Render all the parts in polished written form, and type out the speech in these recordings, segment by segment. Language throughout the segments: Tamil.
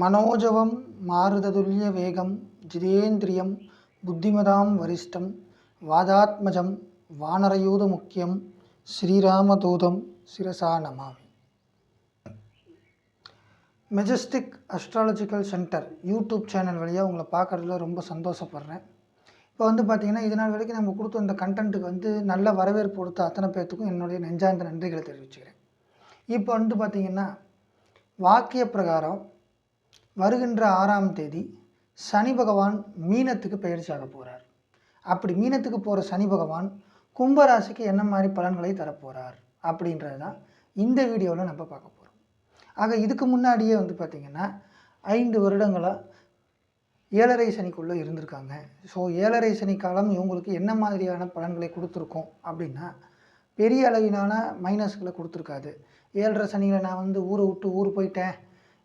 मनोजवं मारुततुल्यवेगं जितेन्द्रियं बुद्धिमतां वरिष्ठं वादात्मजं वानरयूथमुख्यं श्रीरामदूतं शिरसा Namami. Majestic astrological centre YouTube channel வழியாக உங்களை பார்க்குறதுல ரொம்ப சந்தோஷப்படுறேன். இப்போ பார்த்தீங்கன்னா இது நாள் வரைக்கும் நம்ம கொடுத்த இந்த கண்டென்ட்டுக்கு நல்ல வரவேற்பு கொடுத்த அத்தனை பேர்த்துக்கும் என்னுடைய நெஞ்சார்ந்த நன்றிகளை தெரிவிச்சுக்கிறேன். இப்போ பார்த்தீங்கன்னா வாக்கிய பிரகாரம் வருகின்ற 6ஆம் தேதி சனி பகவான் மீனத்துக்கு பயிற்சியாக போகிறார். அப்படி மீனத்துக்கு போகிற சனி பகவான் கும்பராசிக்கு என்ன மாதிரி பலன்களை தரப்போகிறார் அப்படின்றது தான் இந்த வீடியோவில் நம்ம பார்க்க போகிறோம். ஆக இதுக்கு முன்னாடியே பார்த்திங்கன்னா 5 வருடங்களாக 7.5 சனிக்குள்ளே இருந்திருக்காங்க. ஸோ 7.5 சனி காலம் இவங்களுக்கு என்ன மாதிரியான பலன்களை கொடுத்துருக்கோம் அப்படின்னா பெரிய அளவிலான மைனஸ்களை கொடுத்துருக்காது. 7.5 சனியில் நான் ஊரை விட்டு ஊர் போயிட்டேன்,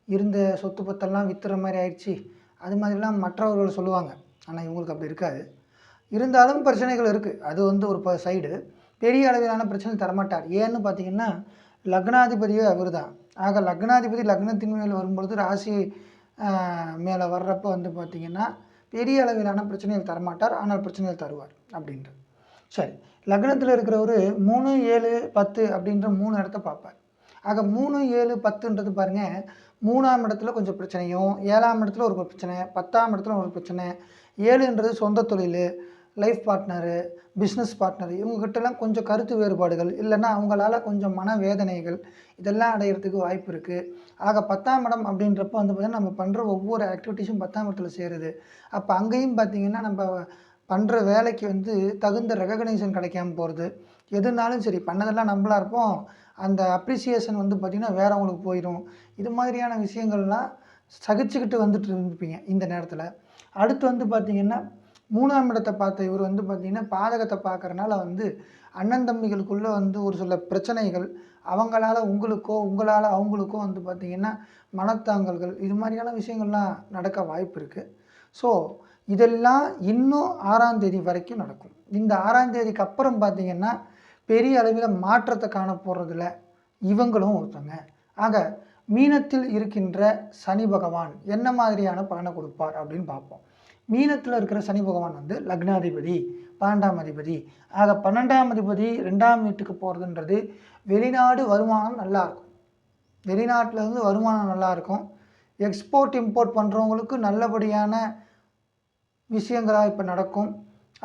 இருந்த சொத்து பத்தெல்லாம் விற்றுற மாதிரி ஆயிடுச்சு, அது மாதிரிலாம் மற்றவர்கள் சொல்லுவாங்க. ஆனால் இவங்களுக்கு அப்படி இருக்காது. இருந்தாலும் பிரச்சனைகள் இருக்குது. அது ஒரு சைடு. பெரிய அளவிலான பிரச்சனை தரமாட்டார். ஏன்னு பார்த்திங்கன்னா லக்னாதிபதியே அவர் தான். ஆக லக்னாதிபதி லக்னத்தின் மேல் வரும்பொழுது ராசி மேலே வர்றப்போ பார்த்திங்கன்னா பெரிய அளவிலான பிரச்சனைகள் தரமாட்டார், ஆனால் பிரச்சனைகள் தருவார் அப்படின்றது. சரி, லக்னத்தில் இருக்கிறவர் 3, 7, 10 அப்படின்ற 3 இடத்த பார்ப்பார். ஆக 3, 7, 10ன்றது பாருங்கள், 3ஆம் இடத்துல கொஞ்சம் பிரச்சனையும், 7ஆம் இடத்துல ஒரு பிரச்சனை, 10ஆம் இடத்துல ஒரு பிரச்சனை. 7ன்றது சொந்த தொழில், லைஃப் பார்ட்னரு, பிஸ்னஸ் பார்ட்னர், இவங்ககிட்டலாம் கொஞ்சம் கருத்து வேறுபாடுகள், இல்லைன்னா அவங்களால கொஞ்சம் மனவேதனைகள் இதெல்லாம் அடையிறதுக்கு வாய்ப்பு இருக்குது. ஆக 10ஆம் இடம் அப்படின்றப்போ பார்த்திங்கன்னா நம்ம பண்ணுற ஒவ்வொரு ஆக்டிவிட்டீஸும் 10ஆம் இடத்துல சேருது. அப்போ அங்கேயும் பார்த்திங்கன்னா நம்ம பண்ணுற வேலைக்கு தகுந்த ரெகக்னைசேஷன் கிடைக்காம போகிறது. எதுனாலும் சரி பண்ணதெல்லாம் நம்மளாக இருப்போம், அந்த அப்ரிசியேஷன் பார்த்திங்கன்னா வேறவங்களுக்கு போயிடும். இது மாதிரியான விஷயங்கள்லாம் சகிச்சுக்கிட்டு வந்துட்டு இருந்துப்பீங்க இந்த நேரத்தில். அடுத்து பார்த்திங்கன்னா 3ஆம் இடத்தை பார்த்த இவர் பார்த்திங்கன்னா பாதகத்தை பார்க்குறனால அண்ணன் தம்பிகளுக்குள்ளே ஒரு சில பிரச்சனைகள், அவங்களால உங்களுக்கோ உங்களால் அவங்களுக்கோ பார்த்திங்கன்னா மனத்தாங்கல்கள், இது மாதிரியான விஷயங்கள்லாம் நடக்க வாய்ப்பு இருக்குது. ஸோ இதெல்லாம் இன்னும் 6ஆம் தேதி வரைக்கும் நடக்கும். இந்த 6ஆம் தேதிக்கு அப்புறம் பார்த்திங்கன்னா பெரிய அளவில் மாற்றத்தை காண போகிறதில்ல இவங்களும் ஒருத்தங்க. ஆக மீனத்தில் இருக்கின்ற சனி பகவான் என்ன மாதிரியான பலனை கொடுப்பார் அப்படின்னு பார்ப்போம். மீனத்தில் இருக்கிற சனி பகவான் லக்னாதிபதி, 12ஆம் அதிபதி. ஆக 12ஆம் அதிபதி 2ஆம் வீட்டுக்கு போகிறதுன்றது வெளிநாடு வருமானம் நல்லாயிருக்கும். வெளிநாட்டிலேருந்து வருமானம் நல்லாயிருக்கும். எக்ஸ்போர்ட் இம்போர்ட் பண்ணுறவங்களுக்கு நல்லபடியான விஷயங்களாக இப்போ நடக்கும்.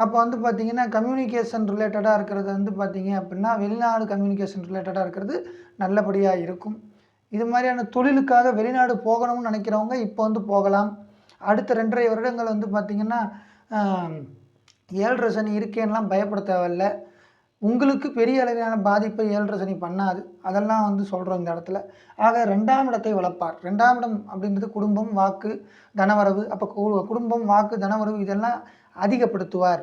அப்போ பார்த்திங்கன்னா கம்யூனிகேஷன் ரிலேட்டடாக இருக்கிறது பார்த்திங்க அப்படின்னா வெளிநாடு கம்யூனிகேஷன் ரிலேட்டடாக இருக்கிறது நல்லபடியாக இருக்கும். இது மாதிரியான தொழிலுக்காக வெளிநாடு போகணும்னு நினைக்கிறவங்க இப்போ போகலாம். அடுத்த 2.5 வருடங்கள் பார்த்திங்கன்னா 7.5 சனி இருக்கேன்னெலாம் பயப்பட தேவையில்ல. உங்களுக்கு பெரிய அளவிலான பாதிப்பை 7.5 சனி பண்ணாது. அதெல்லாம் சொல்கிறோம் இந்த இடத்துல. ஆக 2ஆம் இடத்தை வளர்ப்பார். 2ஆம் இடம் அப்படின்றது குடும்பம், வாக்கு, தனவரவு. அப்போ குடும்பம், வாக்கு, தனவரவு இதெல்லாம் அதிகப்படுத்துவார்.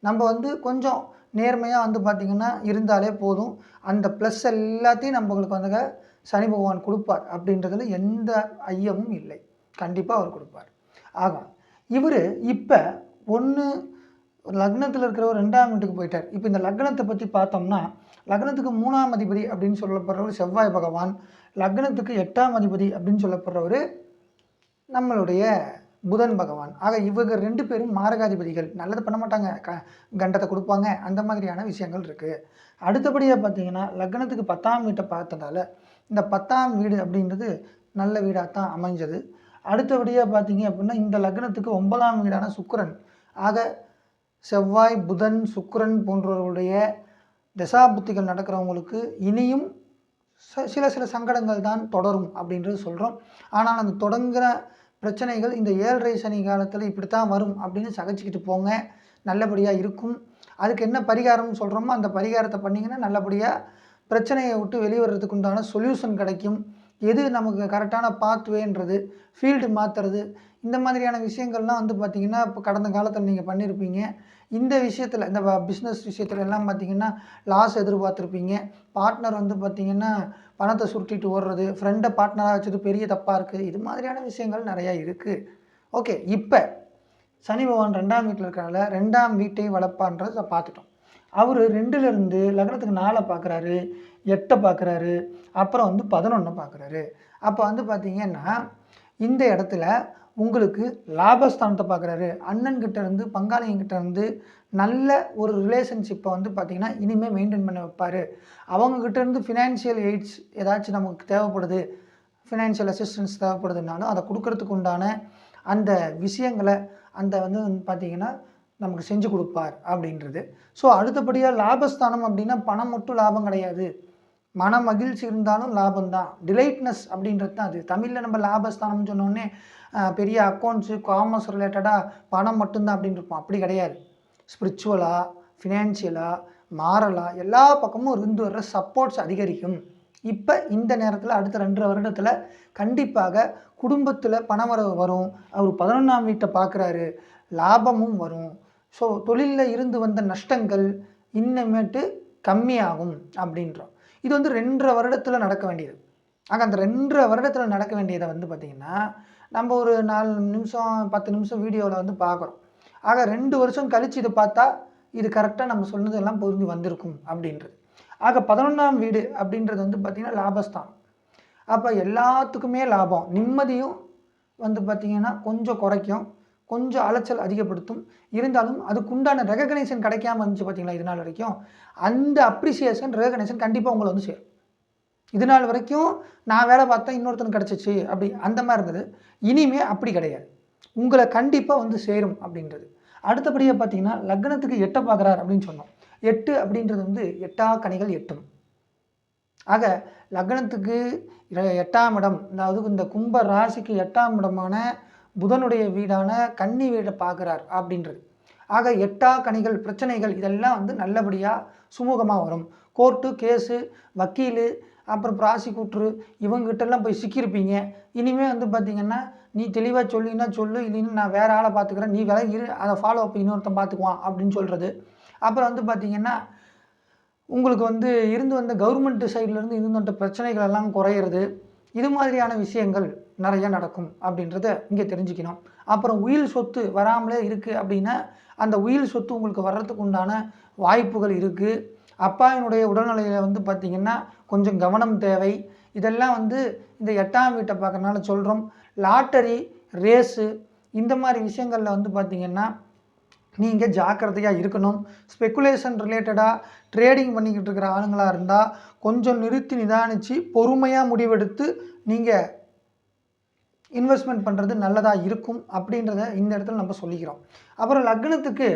நம்ம கொஞ்சம் நேர்மையாக பார்த்திங்கன்னா இருந்தாலே போதும். அந்த ப்ளஸ் எல்லாத்தையும் நம்மளுக்கு சனி பகவான் கொடுப்பார் அப்படின்றதுல எந்த ஐயமும் இல்லை. கண்டிப்பாக அவர் கொடுப்பார். ஆக இவர் இப்போ லக்னத்தில் இருக்கிறவர் 2ஆம் வீட்டுக்கு போயிட்டார். இப்போ இந்த லக்னத்தை பற்றி பார்த்தோம்னா லக்னத்துக்கு 3ஆம் அதிபதி அப்படின்னு சொல்லப்படுறவர் செவ்வாய் பகவான், லக்னத்துக்கு 8ஆம் அதிபதி அப்படின்னு சொல்லப்படுறவர் நம்மளுடைய புதன் பகவான். ஆக இவங்க 2 பேரும் மாரகாதிபதிகள். நல்லது பண்ண மாட்டாங்க, கண்டத்தை கொடுப்பாங்க, அந்த மாதிரியான விஷயங்கள் இருக்குது. அடுத்தபடியாக பார்த்தீங்கன்னா லக்னத்துக்கு 10ஆம் வீட்டை பார்த்ததால இந்த 10ஆம் வீடு அப்படின்றது நல்ல வீடாக தான் அமைஞ்சது. அடுத்தபடியாக பார்த்தீங்க அப்படின்னா இந்த லக்னத்துக்கு 9ஆம் வீடான சுக்கிரன். ஆக செவ்வாய், புதன், சுக்கிரன் போன்றவர்களுடைய தசாபுத்திகள் நடக்கிறவங்களுக்கு இனியும் சில சங்கடங்கள் தான் தொடரும் அப்படின்றது சொல்கிறோம். ஆனால் அந்த தொடங்குகிற பிரச்சனைகள் இந்த 7.5 சனி காலத்தில் இப்படி தான் வரும் அப்படின்னு சகிச்சுக்கிட்டு போங்க, நல்லபடியாக இருக்கும். அதுக்கு என்ன பரிகாரம்னு சொல்கிறோமோ அந்த பரிகாரத்தை பண்ணிங்கன்னா நல்லபடியாக பிரச்சனையை விட்டு வெளிவரதுக்கு உண்டான சொல்யூஷன் கிடைக்கும். எது நமக்கு கரெக்டான பாத்வேன்றது, ஃபீல்டு மாற்றுறது, இந்த மாதிரியான விஷயங்கள்லாம் பார்த்திங்கன்னா இப்போ கடந்த காலத்தில் நீங்கள் பண்ணியிருப்பீங்க. இந்த விஷயத்தில் இந்த பிஸ்னஸ் விஷயத்தில் எல்லாம் பார்த்திங்கன்னா லாஸ் எதிர்பார்த்துருப்பீங்க. பார்ட்னர் பார்த்திங்கன்னா பணத்தை சுருட்டிட்டு ஓடுறது, ஃப்ரெண்டை பார்ட்னராக வச்சது பெரிய தப்பாக இருக்குது. இது மாதிரியான விஷயங்கள் நிறையா இருக்குது. ஓகே, இப்போ சனி பகவான் 2ஆம் வீட்டில் இருக்கிறனால 2ஆம் வீட்டை வளர்ப்பான்றதை பார்த்துட்டோம். அவர் 2லேருந்து லக்னத்துக்கு 4 பார்க்குறாரு, 8 பார்க்குறாரு, அப்புறம் 11 பார்க்குறாரு. அப்போ பார்த்திங்கன்னா இந்த இடத்துல உங்களுக்கு லாபஸ்தானத்தை பார்க்குறாரு. அண்ணன்கிட்ட இருந்து பங்காளிங்கிட்ட இருந்து நல்ல ஒரு ரிலேஷன்ஷிப்பை வந்து பார்த்திங்கன்னா இனிமேல் மெயின்டைன் பண்ண வைப்பார். அவங்கக்கிட்ட இருந்து ஃபினான்ஷியல் எய்ட்ஸ் ஏதாச்சும் நமக்கு தேவைப்படுது, ஃபினான்ஷியல் அசிஸ்டன்ஸ் தேவைப்படுதுனாலும் அதை கொடுக்கறதுக்கு உண்டான அந்த விஷயங்களை அந்த வந்து பார்த்திங்கன்னா நமக்கு செஞ்சு கொடுப்பார் அப்படின்றது. ஸோ அடுத்தபடியாக லாபஸ்தானம் அப்படின்னா பணம் மட்டும் லாபம் கிடையாது, மன மகிழ்ச்சி இருந்தாலும் லாபம்தான். டிலைட்னஸ் அப்படின்றது தான் அது. தமிழில் நம்ம லாபஸ்தானம்னு சொன்னோடனே பெரிய அக்கௌண்ட்ஸு காமர்ஸ் ரிலேட்டடாக பணம் மட்டும்தான் அப்படின்னு இருப்போம். அப்படி கிடையாது. ஸ்பிரிச்சுவலாக, ஃபினான்ஷியலாக, மாரலாக எல்லா பக்கமும் இருந்து வர்ற சப்போர்ட்ஸ் அதிகரிக்கும். இப்போ இந்த நேரத்தில் அடுத்த 2.5 வருடத்தில் கண்டிப்பாக குடும்பத்தில் பணவரவு வரும். அவர் 11ஆம் வீட்டை பார்க்குறாரு, லாபமும் வரும். ஸோ தொழிலில் இருந்து வந்த நஷ்டங்கள் இன்னமேட்டு கம்மியாகும் அப்படின்றோம். இது வந்து 2.5 வருடத்தில் நடக்க வேண்டியது. ஆக அந்த 2.5 வருடத்தில் நடக்க வேண்டியதை வந்து பார்த்திங்கன்னா நம்ம ஒரு 4 நிமிஷம் 10 நிமிஷம் வீடியோவில் வந்து பார்க்குறோம். ஆக 2 வருஷம் கழித்து இதை பார்த்தா இது கரெக்டாக நம்ம சொன்னதெல்லாம் பொருந்தி வந்திருக்கும் அப்படின்றது. ஆக 11ஆம் வீடு அப்படின்றது வந்து பார்த்திங்கன்னா லாபஸ்தானம். அப்போ எல்லாத்துக்குமே லாபம். நிம்மதியும் வந்து பார்த்திங்கன்னா கொஞ்சம் குறைக்கும், கொஞ்சம் அலைச்சல் அதிகப்படுத்தும். இருந்தாலும் அதுக்குண்டான ரெகக்னைசேஷன் கிடைக்காம இருந்துச்சு பார்த்திங்களா இது நாள் வரைக்கும். அந்த அப்ரிசியேஷன் ரெகக்னைசேஷன் கண்டிப்பாக உங்களை வந்து சேரும். இது நாள் வரைக்கும் நான் வேலை பார்த்தேன் இன்னொருத்தனுக்கு கிடச்சிச்சு அப்படி அந்த மாதிரி இருந்தது. இனிமே அப்படி கிடையாது, உங்களை கண்டிப்பாக வந்து சேரும் அப்படின்றது. அடுத்தபடியாக பார்த்திங்கன்னா லக்னத்துக்கு 8 பார்க்குறார் அப்படின்னு சொன்னோம். 8 அப்படின்றது வந்து 8ஆ கனிகள் 8ம். ஆக லக்னத்துக்கு 8ஆம் இடம், அதாவது இந்த கும்ப ராசிக்கு 8ஆம் இடமான புதனுடைய வீடான கன்னி வீடை பார்க்குறார் அப்படின்றது. ஆக 8ஆ கனிகள் பிரச்சனைகள் இதெல்லாம் வந்து நல்லபடியாக சுமூகமாக வரும். கோர்ட்டு கேஸு, வக்கீல், அப்புறம் ப்ராசிக்யூட்ரு இவங்ககிட்டலாம் போய் சிக்கியிருப்பீங்க. இனிமேல் வந்து பார்த்திங்கன்னா நீ தெளிவாக சொல்லிங்கன்னா சொல்லு, இல்லைன்னு நான் வேறு ஆளை பார்த்துக்கிறேன், நீ விலகி இரு, அதை ஃபாலோ அப் இன்னொருத்தன் பார்த்துக்குவான் அப்படின்னு சொல்கிறது. அப்புறம் வந்து பார்த்திங்கன்னா உங்களுக்கு வந்து இருந்து வந்த கவர்மெண்ட் சைட்லேருந்து இருந்து வந்த பிரச்சனைகள் எல்லாம் குறையிறது. இது மாதிரியான விஷயங்கள் நிறையா நடக்கும் அப்படின்றத இங்கே தெரிஞ்சுக்கணும். அப்புறம் உயில் சொத்து வராமலே இருக்குது அப்படின்னா அந்த உயில் சொத்து உங்களுக்கு வர்றதுக்கு உண்டான வாய்ப்புகள் இருக்குது. அப்பாவினுடைய உடல்நிலையில் வந்து பார்த்திங்கன்னா கொஞ்சம் கவனம் தேவை. இதெல்லாம் வந்து இந்த 8ஆம் வீட்டை பார்க்கறனால சொல்கிறோம். லாட்டரி, ரேஸு இந்த மாதிரி விஷயங்களில் வந்து பார்த்திங்கன்னா நீங்கள் ஜாக்கிரதையாக இருக்கணும். ஸ்பெக்குலேஷன் ரிலேட்டடாக ட்ரேடிங் பண்ணிக்கிட்டு இருக்கிற ஆளுங்களாக இருந்தால் கொஞ்சம் நிறுத்தி நிதானித்து பொறுமையாக முடிவெடுத்து நீங்கள் இன்வெஸ்ட்மெண்ட் பண்ணுறது நல்லதாக இருக்கும் அப்படின்றத இந்த இடத்துல நம்ம சொல்லிக்கிறோம். அப்புறம் லக்னத்துக்கு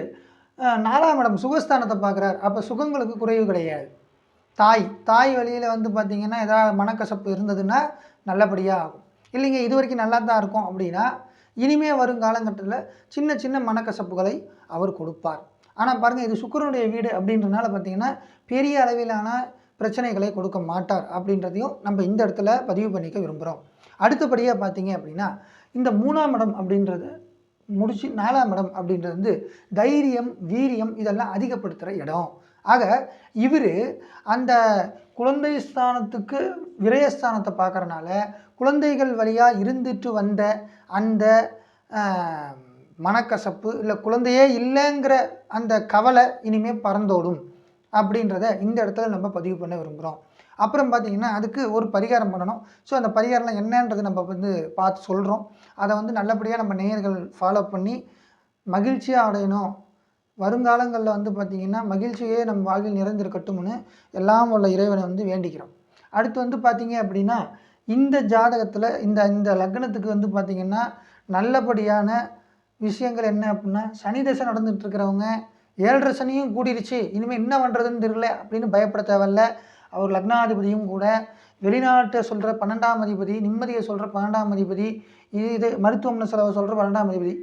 4ஆம் இடம் சுகஸ்தானத்தை பார்க்குறார். அப்போ சுகங்களுக்கு குறைவு கிடையாது. தாய் வழியில் வந்து பார்த்திங்கன்னா ஏதாவது மனக்கசப்பு இருந்ததுன்னா நல்லபடியாக ஆகும். இல்லைங்க இது வரைக்கும் நல்லா தான் இருக்கும் அப்படின்னா இனிமே வரும் காலகட்டத்தில் சின்ன சின்ன மனக்கசப்புகளை அவர் கொடுப்பார். ஆனால் பாருங்கள் இது சுக்கிரனுடைய வீடு அப்படின்றனால பார்த்திங்கன்னா பெரிய அளவிலான பிரச்சனைகளை கொடுக்க மாட்டார் அப்படின்றதையும் நம்ம இந்த இடத்துல பதிவு பண்ணிக்க விரும்புகிறோம். அடுத்தபடியாக பார்த்திங்க அப்படின்னா இந்த 3ஆம் இடம் அப்படின்றது முடிச்சு 4ஆம் இடம் அப்படின்றது வந்து தைரியம், வீரியம் இதெல்லாம் அதிகப்படுத்துகிற இடம். ஆக இவர் அந்த குழந்தை ஸ்தானத்துக்கு விரயஸ்தானத்தை பார்க்குறனால குழந்தைகள் வழியாக இருந்துட்டு வந்த அந்த மனக்கசப்பு இல்லை குழந்தையே இல்லைங்கிற அந்த கவலை இனிமேல் பறந்தோடும் அப்படின்றத இந்த இடத்துல நம்ம பதிவு பண்ண விரும்புகிறோம். அப்புறம் பார்த்திங்கன்னா அதுக்கு ஒரு பரிகாரம் பண்ணணும். ஸோ அந்த பரிகாரம்லாம் என்னன்றது நம்ம வந்து பார்த்து சொல்கிறோம். அதை வந்து நல்லபடியாக நம்ம நேயர்கள் ஃபாலோ பண்ணி மகிழ்ச்சியாக அடையணும். வருங்காலங்களில் வந்து பார்த்திங்கன்னா மகிழ்ச்சியே நம்ம வாழ்வில் நிறைந்திருக்கட்டும்னு எல்லாம் உள்ள இறைவனை வந்து வேண்டிக்கிறோம். அடுத்து வந்து பார்த்திங்க அப்படின்னா இந்த ஜாதகத்தில் இந்த லக்னத்துக்கு வந்து பார்த்திங்கன்னா நல்லபடியான விஷயங்கள் என்ன அப்படின்னா சனி தசை நடந்துகிட்டு இருக்கிறவங்க 7.5 சனியும் கூடிருச்சு, இனிமேல் என்ன பண்ணுறதுன்னு தெரியல அப்படின்னு பயப்பட தேவையில்ல. அவர் லக்னாதிபதியும் கூட, வெளிநாட்டை சொல்கிற 12ஆம் அதிபதி, நிம்மதியை சொல்கிற 12ஆம் அதிபதி, இது மருத்துவமனை செலவு சொல்கிற 12ஆம் அதிபதி.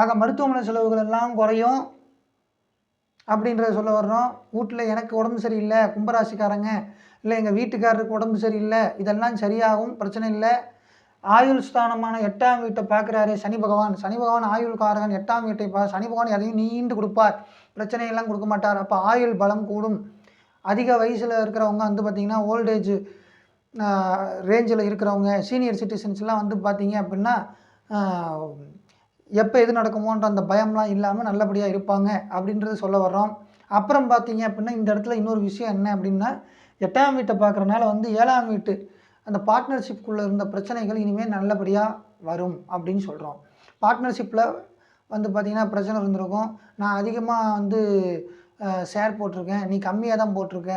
ஆக மருத்துவமனை செலவுகள் எல்லாம் குறையும் அப்படின்றத சொல்ல வர்றோம். வீட்டில் எனக்கு உடம்பு சரியில்லை, கும்பராசிக்காரங்க இல்லை எங்கள் வீட்டுக்காரருக்கு உடம்பு சரியில்லை, இதெல்லாம் சரியாகும், பிரச்சனை இல்லை. ஆயுள் ஸ்தானமான 8ஆம் வீட்டை பார்க்குறாரு சனி பகவான் ஆயுள்காரகன். 8ஆம் வீட்டை சனி பகவான் எதையும் நீண்டு கொடுப்பார், பிரச்சனையெல்லாம் கொடுக்க மாட்டார். அப்போ ஆயுள் பலம் கூடும். அதிக வயசில் இருக்கிறவங்க வந்து பார்த்திங்கன்னா ஓல்டேஜ் ரேஞ்சில் இருக்கிறவங்க சீனியர் சிட்டிசன்ஸ்லாம் வந்து பார்த்திங்க அப்படின்னா எப்போ எது நடக்குமோன்ற அந்த பயம்லாம் இல்லாமல் நல்லபடியாக இருப்பாங்க அப்படின்றது சொல்ல வர்றோம். அப்புறம் பார்த்திங்க அப்படின்னா இந்த இடத்துல இன்னொரு விஷயம் என்ன அப்படின்னா 8ஆம் வீட்டை பார்க்குறனால வந்து 7ஆம் வீட்டு அந்த பார்ட்னர்ஷிப்குள்ளே இருந்த பிரச்சனைகள் இனிமேல் நல்லபடியாக வரும் அப்படின்னு சொல்கிறோம். பார்ட்னர்ஷிப்பில் வந்து பார்த்திங்கன்னா பிரச்சனை இருந்திருக்கும். நான் அதிகமாக வந்து ஷேர் போட்டிருக்கேன், நீ கம்மியாக தான் போட்டிருக்க,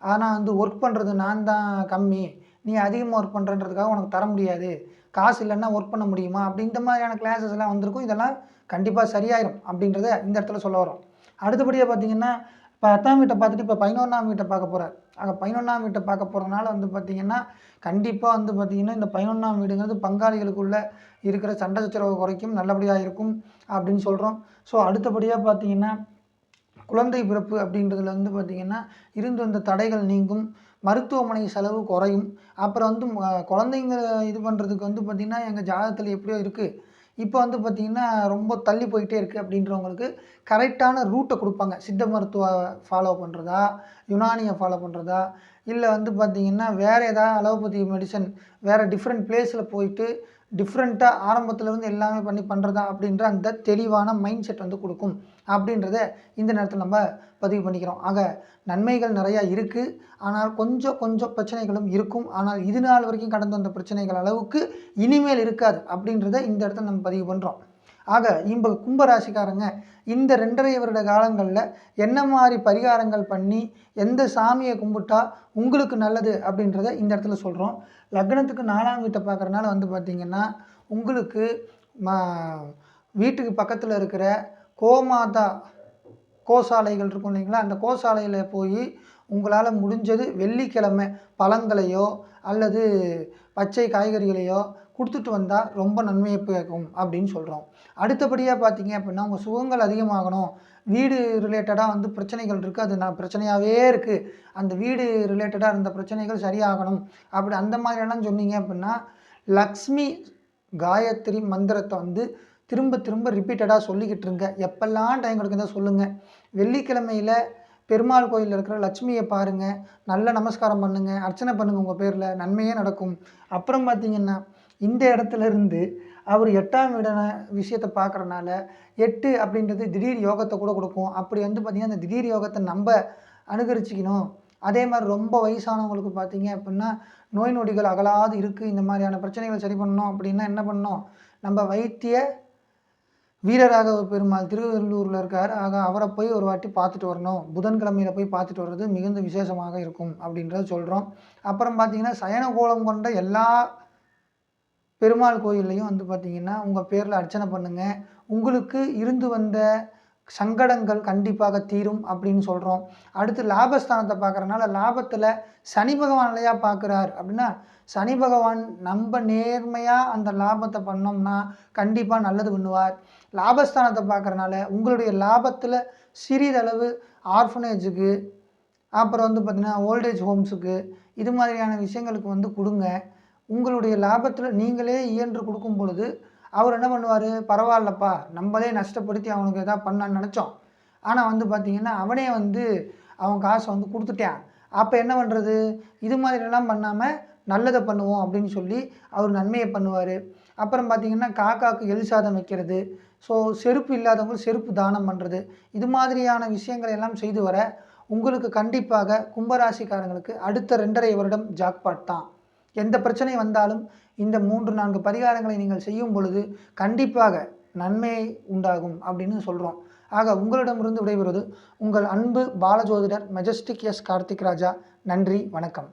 ஆனால் வந்து ஒர்க் பண்ணுறது நான் தான் கம்மி, நீ அதிகமாக ஒர்க் பண்ணுறன்றதுக்காக உனக்கு தர முடியாது, காசு இல்லைன்னா ஒர்க் பண்ண முடியுமா அப்படின்ற மாதிரியான கிளாஸஸ் எல்லாம் வந்திருக்கும். இதெல்லாம் கண்டிப்பாக சரியாயிடும் அப்படின்றத இந்த இடத்துல சொல்ல வரோம். அடுத்தபடியாக பார்த்திங்கன்னா இப்போ 10ஆம் வீட்டை பார்த்துட்டு இப்போ 11ஆம் வீட்டை பார்க்க போகிறார். ஆக 11ஆம் வீட்டை பார்க்க போகிறதுனால வந்து பார்த்திங்கன்னா கண்டிப்பாக வந்து பார்த்திங்கன்னா இந்த 11ஆம் வீடுங்கிறது பங்காளிகளுக்குள்ளே இருக்கிற சண்டை சச்சரவு குறைக்கும், நல்லபடியாக இருக்கும் அப்படின்னு சொல்கிறோம். ஸோ அடுத்தபடியாக பார்த்திங்கன்னா குழந்தை பிறப்பு அப்படின்றதுல வந்து பார்த்திங்கன்னா இருந்து வந்த தடைகள் நீங்கும், மருத்துவமனை செலவு குறையும். அப்புறம் வந்து குழந்தைங்க இது பண்ணுறதுக்கு வந்து பார்த்திங்கன்னா எங்கள் ஜாதகத்தில் எப்படியோ இருக்குது, இப்போ வந்து பார்த்திங்கன்னா ரொம்ப தள்ளி போயிட்டே இருக்குது அப்படின்றவங்களுக்கு கரெக்டான ரூட்டை கொடுப்பாங்க. சித்த மருத்துவ ஃபாலோ பண்ணுறதா, யுனானியை ஃபாலோ பண்ணுறதா, இல்லை வந்து பார்த்திங்கன்னா வேறு ஏதாவது அலோபதி மெடிசன் வேறு டிஃப்ரெண்ட் பிளேஸில் போயிட்டு டிஃப்ரெண்ட்டாக ஆரம்பத்துலேருந்து எல்லாமே பண்ணி பண்ணுறதா அப்படின்ற அந்த தெளிவான மைண்ட் செட் வந்து கொடுக்கும் அப்படின்றத இந்த நேரத்தில் நம்ம பதிவு பண்ணிக்கிறோம். ஆக நன்மைகள் நிறையா இருக்குது, ஆனால் கொஞ்சம் கொஞ்சம் பிரச்சனைகளும் இருக்கும். ஆனால் இது நாள் வரைக்கும் கடந்து வந்த பிரச்சனைகள் அளவுக்கு இனிமேல் இருக்காது அப்படின்றத இந்த இடத்துல நம்ம பதிவு பண்ணுறோம். ஆக கும்பராசிக்காரங்க இந்த 2.5 வருட காலங்களில் என்ன மாதிரி பரிகாரங்கள் பண்ணி எந்த சாமியை கும்பிட்டா உங்களுக்கு நல்லது அப்படின்றத இந்த இடத்துல சொல்கிறோம். லக்னத்துக்கு 4ஆம் வீட்டை பார்க்குறனால வந்து பார்த்திங்கன்னா உங்களுக்கு வீட்டுக்கு பக்கத்தில் இருக்கிற கோமாதா கோசாலைகள் இருக்கும் இல்லைங்களா, அந்த கோசாலையில் போய் உங்களால் முடிஞ்சது வெள்ளிக்கிழமை பழங்களையோ அல்லது பச்சை காய்கறிகளையோ கொடுத்துட்டு வந்தால் ரொம்ப நன்மையை பயக்கும் அப்படின்னு சொல்கிறோம். அடுத்தபடியாக பார்த்தீங்க அப்படின்னா உங்கள் சுகங்கள் அதிகமாகணும், வீடு ரிலேட்டடாக வந்து பிரச்சனைகள் இருக்குது, அது நான் பிரச்சனையாகவே இருக்குது, அந்த வீடு ரிலேட்டடாக இருந்த பிரச்சனைகள் சரியாகணும் அப்படி அந்த மாதிரியெல்லாம் சொன்னீங்க அப்படின்னா லக்ஷ்மி காயத்ரி மந்திரத்தை வந்து திரும்ப திரும்ப ரிப்பீட்டடாக சொல்லிக்கிட்டு இருங்க. எப்பெல்லாம் டைம் கிடைக்குதோ சொல்லுங்கள். வெள்ளிக்கிழமையில் பெருமாள் கோயிலில் இருக்கிற லட்சுமியை பாருங்கள், நல்ல நமஸ்காரம் பண்ணுங்கள், அர்ச்சனை பண்ணுங்கள், உங்கள் பேரில் நன்மையே நடக்கும். அப்புறம் பார்த்திங்கன்னா இந்த இடத்துல இருந்து அவர் 8ஆம் வீடான விஷயத்தை பார்க்குறனால 8 அப்படின்றது திடீர் யோகத்தை கூட கொடுக்கும். அப்படி வந்து பார்த்திங்கன்னா அந்த திடீர் யோகத்தை நம்ம அனுகரிச்சிக்கணும். அதே மாதிரி ரொம்ப வயசானவங்களுக்கு பார்த்திங்க அப்படின்னா நோய் நொடிகள் அகலாது இருக்குது, இந்த மாதிரியான பிரச்சனைகளை சரி பண்ணணும் அப்படின்னா என்ன பண்ணணும், நம்ம வைத்திய வீரராகவ பெருமாள் திருவள்ளூரில் இருக்கார். ஆக அவரை போய் ஒரு வாட்டி பார்த்துட்டு வரணும், புதன்கிழமையில் போய் பார்த்துட்டு வர்றது மிகுந்த விசேஷமாக இருக்கும் அப்படின்றத சொல்கிறோம். அப்புறம் பார்த்திங்கன்னா சயன கோலம் கொண்ட எல்லா பெருமாள் கோயில்லையும் வந்து பார்த்திங்கன்னா உங்கள் பேரில் அர்ச்சனை பண்ணுங்கள், உங்களுக்கு இருந்து வந்த சங்கடங்கள் கண்டிப்பாக தீரும் அப்படின்னு சொல்கிறோம். அடுத்து லாபஸ்தானத்தை பார்க்குறனால லாபத்தில் சனி பகவான் இல்லையா பார்க்குறார் அப்படின்னா சனி பகவான் நம்ம நேர்மையாக அந்த லாபத்தை பண்ணோம்னா கண்டிப்பாக நல்லது பண்ணுவார். லாபஸ்தானத்தை பார்க்குறனால உங்களுடைய லாபத்தில் சிறிதளவு ஆர்ஃபனேஜுக்கு அப்புறம் வந்து பார்த்திங்கன்னா ஓல்டேஜ் ஹோம்ஸுக்கு இது மாதிரியான விஷயங்களுக்கு வந்து கொடுங்க. உங்களுடைய லாபத்தில் நீங்களே இயன்று கொடுக்கும் பொழுது அவர் என்ன பண்ணுவார், பரவாயில்லப்பா நம்மளே நஷ்டப்படுத்தி அவனுக்கு எதாவது பண்ணான்னு நினச்சோம், ஆனால் வந்து பார்த்திங்கன்னா அவனே வந்து அவன் காசை வந்து கொடுத்துட்டான், அப்போ என்ன பண்ணுறது, இது மாதிரிலாம் பண்ணாமல் நல்லதை பண்ணுவோம் அப்படின்னு சொல்லி அவர் நன்மையை பண்ணுவார். அப்புறம் பார்த்திங்கன்னா காக்காவுக்கு எல் சாதம் வைக்கிறது, ஸோ செருப்பு இல்லாதவங்க செருப்பு தானம் பண்ணுறது, இது மாதிரியான விஷயங்களை எல்லாம் செய்து வர உங்களுக்கு கண்டிப்பாக கும்பராசிக்காரங்களுக்கு அடுத்த 2.5 வருடம் ஜாக்பாட் தான். எந்த பிரச்சனை வந்தாலும் இந்த 3-4 பரிகாரங்களை நீங்கள் செய்யும் பொழுது கண்டிப்பாக நன்மை உண்டாகும் அப்படின்னு சொல்கிறோம். ஆக உங்களிடமிருந்து விடைபெறுவது உங்கள் அன்பு பாலஜோதிடர் மெஜஸ்டிக் எஸ் கார்த்திக் ராஜா. நன்றி, வணக்கம்.